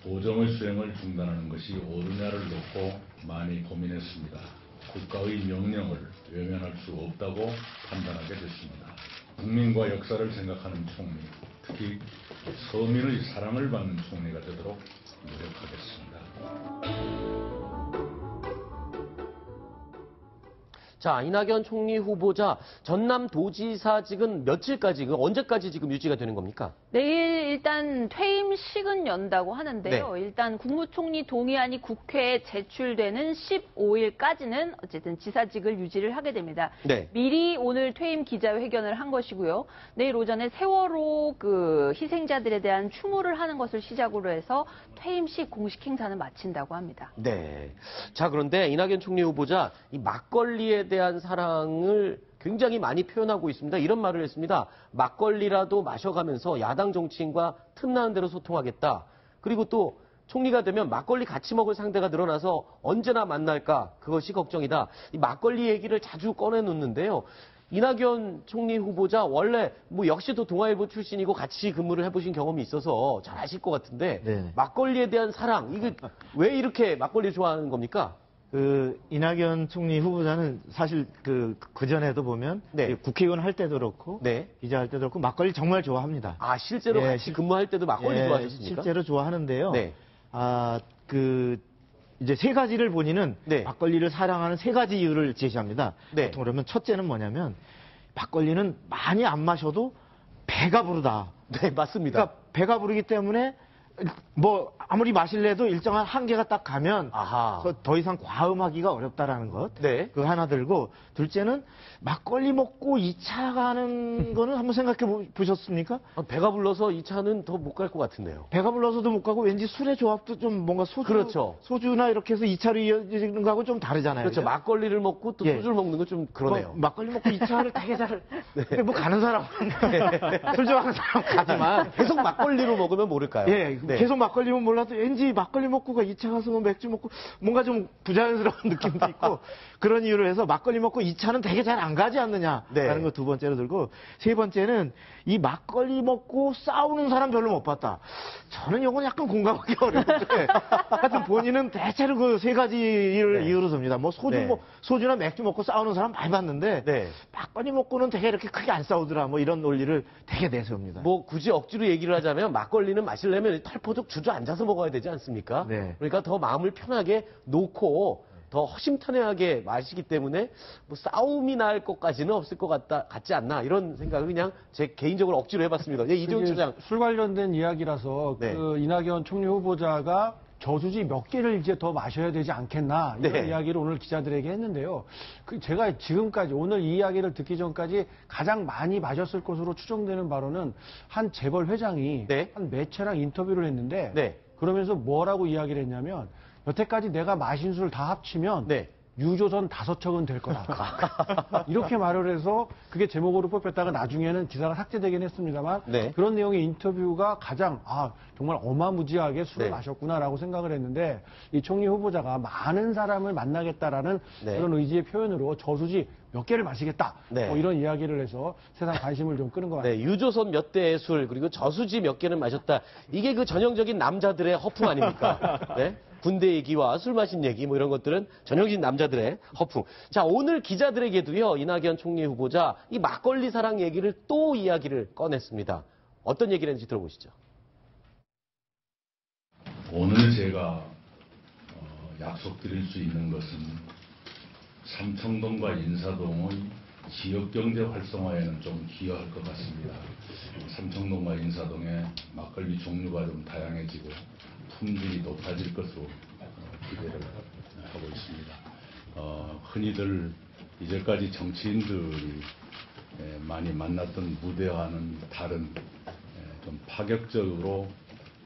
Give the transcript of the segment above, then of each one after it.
조정의 수행을 중단하는 것이 옳으냐를 놓고 많이 고민했습니다. 국가의 명령을 외면할 수 없다고 판단하게 됐습니다. 국민과 역사를 생각하는 총리, 특히 서민의 사랑을 받는 총리가 되도록 노력하겠습니다. 자, 이낙연 총리 후보자 전남도지사직은 며칠까지, 언제까지 지금 유지가 되는 겁니까? 내일 일단 퇴임식은 연다고 하는데요. 네. 일단 국무총리 동의안이 국회에 제출되는 15일까지는 어쨌든 지사직을 유지를 하게 됩니다. 네. 미리 오늘 퇴임 기자회견을 한 것이고요. 내일 오전에 세월호 희생자들에 대한 추모를 하는 것을 시작으로 해서 퇴임식 공식 행사는 마친다고 합니다. 네. 자, 그런데 이낙연 총리 후보자 이 막걸리에 대한 사랑을 굉장히 많이 표현하고 있습니다. 이런 말을 했습니다. 막걸리라도 마셔가면서 야당 정치인과 틈나는 대로 소통하겠다. 그리고 또 총리가 되면 막걸리 같이 먹을 상대가 늘어나서 언제나 만날까? 그것이 걱정이다. 이 막걸리 얘기를 자주 꺼내놓는데요. 이낙연 총리 후보자 원래 역시도 동아일보 출신이고 같이 근무를 해보신 경험이 있어서 잘 아실 것 같은데 네네. 막걸리에 대한 사랑, 이게 왜 이렇게 막걸리 좋아하는 겁니까? 이낙연 총리 후보자는 사실 그 전에도 보면 네. 국회의원 할 때도 그렇고 네. 기자할 때도 그렇고 막걸리 정말 좋아합니다. 아, 실제로 예, 같이 근무할 때도 막걸리 좋아하셨습니까? 실제로 좋아하는데요. 네. 이제 세 가지를 본인은 네. 막걸리를 사랑하는 세 가지 이유를 제시합니다. 네. 보통 그러면 첫째는 뭐냐면 막걸리는 많이 안 마셔도 배가 부르다. 네, 맞습니다. 그러니까 배가 부르기 때문에 아무리 마실래도 일정한 한계가 딱 가면 아하. 더 이상 과음하기가 어렵다라는 것. 네. 그 하나 들고, 둘째는 막걸리 먹고 2차 가는 거는 한번 생각해 보셨습니까? 배가 불러서 이 차는 더 못 갈 것 같은데요. 배가 불러서도 못 가고 왠지 술의 조합도 좀 뭔가 그렇죠. 소주나 이렇게 해서 2차로 이어지는 거하고 좀 다르잖아요. 그렇죠. 그죠? 막걸리를 먹고 또 예. 소주를 먹는 건 좀 그러네요. 막걸리 먹고 2차를 되게 잘. 근데 가는 사람은 술 좋아하는 사람 가지만. 계속 막걸리로 먹으면 모를까요? 예, 네. 계속 막걸리면 몰라도 왠지 막걸리 먹고가 2차 가서 맥주 먹고 뭔가 좀 부자연스러운 느낌도 있고 그런 이유로 해서 막걸리 먹고 2차는 되게 잘 안 가지 않느냐라는 네. 거 두 번째로 들고 세 번째는 이 막걸리 먹고 싸우는 사람 별로 못 봤다. 저는 이건 약간 공감하기 어려운데 하여튼 본인은 대체로 그 세 가지 이유로 섭니다. 네. 소주나 맥주 먹고 싸우는 사람 많이 봤는데 네. 막걸리 먹고는 되게 이렇게 크게 안 싸우더라. 이런 논리를 되게 내세웁니다. 굳이 억지로 얘기를 하자면 막걸리는 마시려면 털포덕 주저앉아서 먹어야 되지 않습니까? 네. 그러니까 더 마음을 편하게 놓고 더 허심탄회하게 마시기 때문에 싸움이 날 것까지는 없을 것 같지 않나 이런 생각을 그냥 제 개인적으로 억지로 해봤습니다. 예, 이종훈 차장. 술 관련된 이야기라서 네. 이낙연 총리 후보자가 저수지 몇 개를 이제 더 마셔야 되지 않겠나 이런 네. 이야기를 오늘 기자들에게 했는데요. 제가 지금까지 오늘 이 이야기를 듣기 전까지 가장 많이 마셨을 것으로 추정되는 바로는 한 재벌 회장이 네. 한 매체랑 인터뷰를 했는데 네. 그러면서 뭐라고 이야기를 했냐면 여태까지 내가 마신 술 다 합치면 네. 유조선 5척은 될 거다. 이렇게 말을 해서 그게 제목으로 뽑혔다가 나중에는 기사가 삭제되긴 했습니다만 네. 그런 내용의 인터뷰가 가장 정말 어마무지하게 술을 네. 마셨구나라고 생각을 했는데 이 총리 후보자가 많은 사람을 만나겠다라는 네. 그런 의지의 표현으로 저수지 몇 개를 마시겠다. 네. 이런 이야기를 해서 세상 관심을 좀 끄는 것 같아요. 네, 유조선 몇 대의 술, 그리고 저수지 몇 개는 마셨다. 이게 그 전형적인 남자들의 허풍 아닙니까? 네? 군대 얘기와 술 마신 얘기, 이런 것들은 전형적인 남자들의 허풍. 자, 오늘 기자들에게도요, 이낙연 총리 후보자, 이 막걸리 사랑 얘기를 또 이야기를 꺼냈습니다. 어떤 얘기를 했는지 들어보시죠. 오늘 제가 약속드릴 수 있는 것은 삼청동과 인사동의 지역경제 활성화에는 좀 기여할 것 같습니다. 삼청동과 인사동의 막걸리 종류가 좀 다양해지고 품질이 높아질 것으로 기대를 하고 있습니다. 흔히들 이제까지 정치인들이 많이 만났던 무대와는 다른 좀 파격적으로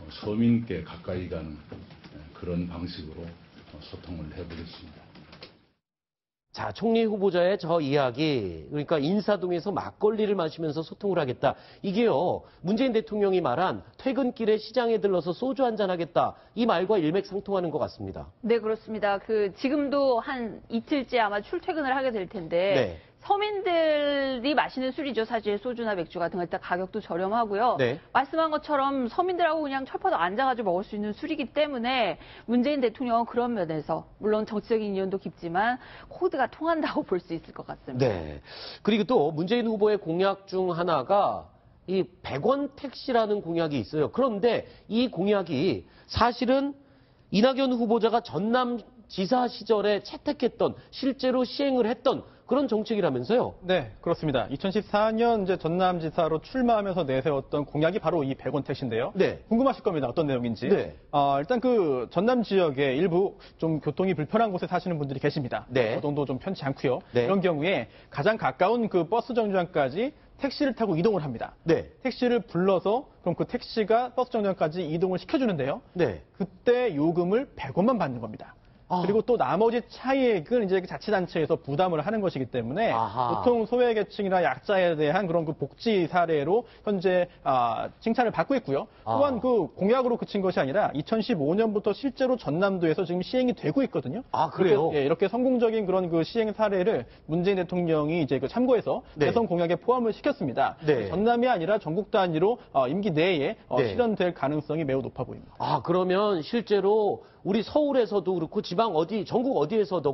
서민께 가까이 가는 그런 방식으로 소통을 해보겠습니다. 자, 총리 후보자의 저 이야기, 그러니까 인사동에서 막걸리를 마시면서 소통을 하겠다. 이게요, 문재인 대통령이 말한 퇴근길에 시장에 들러서 소주 한잔 하겠다. 이 말과 일맥상통하는 것 같습니다. 네, 그렇습니다. 지금도 한 이틀째 아마 출퇴근을 하게 될 텐데 네. 서민들이 마시는 술이죠. 사실 소주나 맥주 같은 거 일단 가격도 저렴하고요. 네. 말씀한 것처럼 서민들하고 그냥 철파도 앉아가지고 먹을 수 있는 술이기 때문에 문재인 대통령은 그런 면에서 물론 정치적인 인연도 깊지만 코드가 통한다고 볼 수 있을 것 같습니다. 네. 그리고 또 문재인 후보의 공약 중 하나가 이 100원 택시라는 공약이 있어요. 그런데 이 공약이 사실은 이낙연 후보자가 전남지사 시절에 채택했던 실제로 시행을 했던 그런 정책이라면서요. 네, 그렇습니다. 2014년 이제 전남지사로 출마하면서 내세웠던 공약이 바로 이 100원 택시인데요. 네. 궁금하실 겁니다. 어떤 내용인지. 네. 일단 그 전남 지역에 일부 좀 교통이 불편한 곳에 사시는 분들이 계십니다. 네. 교통도 좀 편치 않고요. 네. 이런 경우에 가장 가까운 그 버스 정류장까지 택시를 타고 이동을 합니다. 네. 택시를 불러서 그럼 그 택시가 버스 정류장까지 이동을 시켜주는데요. 네. 그때 요금을 100원만 받는 겁니다. 아. 그리고 또 나머지 차이액은 이제 자치단체에서 부담을 하는 것이기 때문에 아하. 보통 소외계층이나 약자에 대한 그런 그 복지 사례로 현재 칭찬을 받고 있고요. 또한 그 공약으로 그친 것이 아니라 2015년부터 실제로 전남도에서 지금 시행이 되고 있거든요. 아, 그래요? 이렇게 성공적인 그런 그 시행 사례를 문재인 대통령이 이제 그 참고해서 네. 대선 공약에 포함을 시켰습니다. 네. 전남이 아니라 전국 단위로 임기 내에 네. 실현될 가능성이 매우 높아 보입니다. 아, 그러면 실제로 우리 서울에서도 그렇고 지방 어디, 전국 어디에서든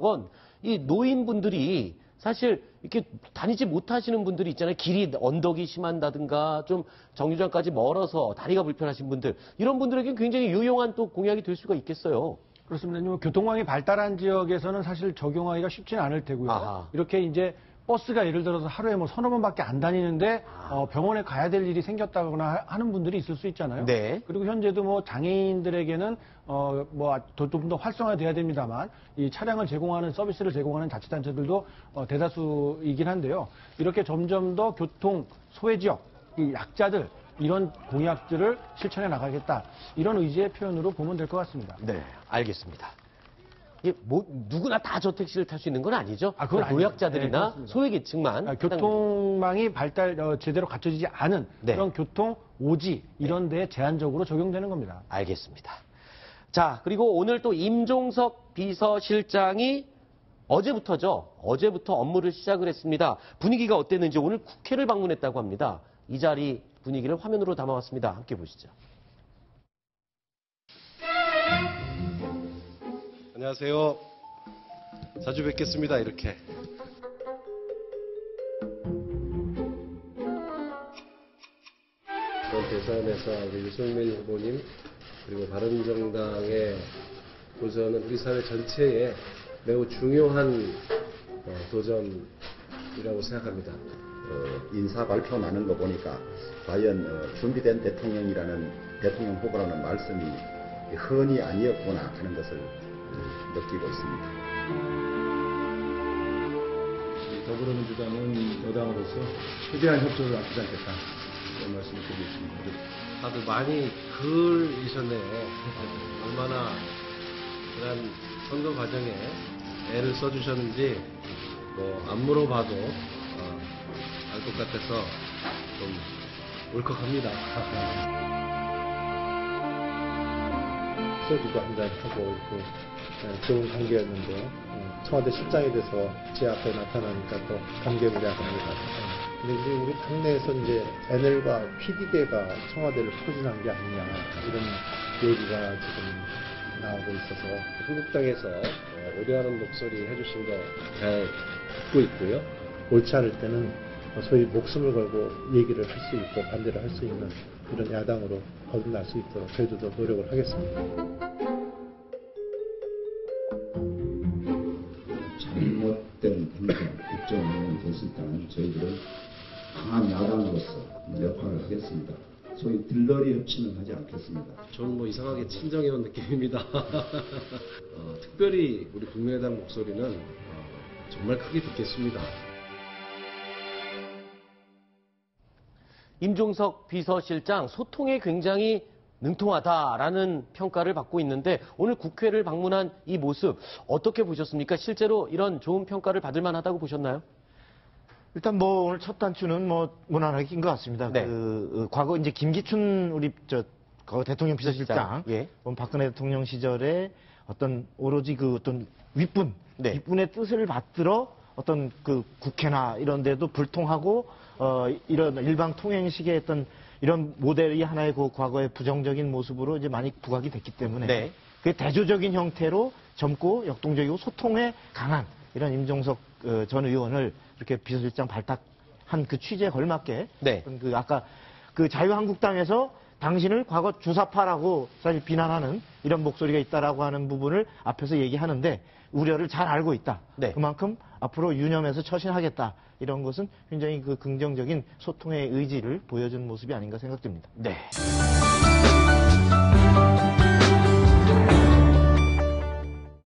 이 노인분들이 사실 이렇게 다니지 못하시는 분들이 있잖아요. 길이 언덕이 심한다든가 좀 정류장까지 멀어서 다리가 불편하신 분들. 이런 분들에게 굉장히 유용한 또 공약이 될 수가 있겠어요. 그렇습니다. 교통망이 발달한 지역에서는 사실 적용하기가 쉽지는 않을 테고요. 아하. 이렇게 이제 버스가 예를 들어서 하루에 뭐 서너 번밖에 안 다니는데 병원에 가야 될 일이 생겼다거나 하는 분들이 있을 수 있잖아요. 네. 그리고 현재도 뭐 장애인들에게는 좀 더 활성화돼야 됩니다만 이 차량을 제공하는 서비스를 제공하는 자치단체들도 대다수이긴 한데요. 이렇게 점점 더 교통 소외 지역, 이 약자들 이런 공약들을 실천해 나가겠다 이런 의지의 표현으로 보면 될 것 같습니다. 네, 알겠습니다. 이게 뭐 누구나 다 저 택시를 탈 수 있는 건 아니죠? 아, 그건 노약자들이나 아니죠. 네, 그렇습니다. 소외계층만 교통망이 제대로 갖춰지지 않은 네. 그런 교통 오지 이런 데에 제한적으로 적용되는 겁니다. 알겠습니다. 자, 그리고 오늘 또 임종석 비서실장이 어제부터 업무를 시작을 했습니다. 분위기가 어땠는지 오늘 국회를 방문했다고 합니다. 이 자리 분위기를 화면으로 담아왔습니다. 함께 보시죠. 안녕하세요. 자주 뵙겠습니다. 이렇게. 이번 대선에서 우리 유승민 후보님 그리고 바른정당의 도전은 우리 사회 전체에 매우 중요한 도전이라고 생각합니다. 인사 발표 나는 거 보니까 과연 준비된 대통령 후보라는 말씀이 흔히 아니었구나 하는 것을 느끼고 있습니다. 더불어민주당은 여당으로서 최대한 협조를 아끼지 않겠다 이런 말씀을 드리겠습니다. 다들 많이 그리셨네요. 얼마나 그런 선거 과정에 애를 써주셨는지 안 물어봐도 알 것 같아서 좀 울컥합니다. 소주도 한잔 하고 좋은 관계였는데 청와대 실장이 돼서 제 앞에 나타나니까 또 감개무량합니다. 근데 이제 우리 당내에서 이제 NL과 PD대가 청와대를 포진한 게 아니냐 이런 얘기가 지금 나오고 있어서 한국당에서 우려하는 목소리 해주신 거 잘 듣고 있고요. 옳지 않을 때는 소위 목숨을 걸고 얘기를 할 수 있고 반대를 할 수 있는 이런 야당으로 거듭날 수 있도록 저희들도 노력을 하겠습니다. 잘못된 행정, 국정운영이 될 수 있다는 저희들은 강한 야당으로서 역할을 하겠습니다. 소위 들러리 협치는 하지 않겠습니다. 저는 이상하게 친정해온 느낌입니다. 특별히 우리 국민의당 목소리는 정말 크게 듣겠습니다. 임종석 비서실장 소통에 굉장히 능통하다라는 평가를 받고 있는데 오늘 국회를 방문한 이 모습 어떻게 보셨습니까? 실제로 이런 좋은 평가를 받을 만하다고 보셨나요? 일단 오늘 첫 단추는 무난하게 낀 것 같습니다. 네. 과거 이제 김기춘 과거 대통령 비서실장, 예. 박근혜 대통령 시절에 오로지 어떤 윗분의 뜻을 받들어 어떤 그 국회나 이런 데도 불통하고 이런 일방 통행식의 어떤 이런 모델이 하나의 그 과거의 부정적인 모습으로 이제 많이 부각이 됐기 때문에 네. 그 대조적인 형태로 젊고 역동적이고 소통에 강한 이런 임종석 전 의원을 이렇게 비서실장 발탁한 그 취지에 걸맞게 네. 그 아까 그 자유한국당에서 당신을 과거 주사파라고 사실 비난하는 이런 목소리가 있다라고 하는 부분을 앞에서 얘기하는데 우려를 잘 알고 있다. 네. 그만큼 앞으로 유념해서 처신하겠다. 이런 것은 굉장히 그 긍정적인 소통의 의지를 보여준 모습이 아닌가 생각됩니다. 네.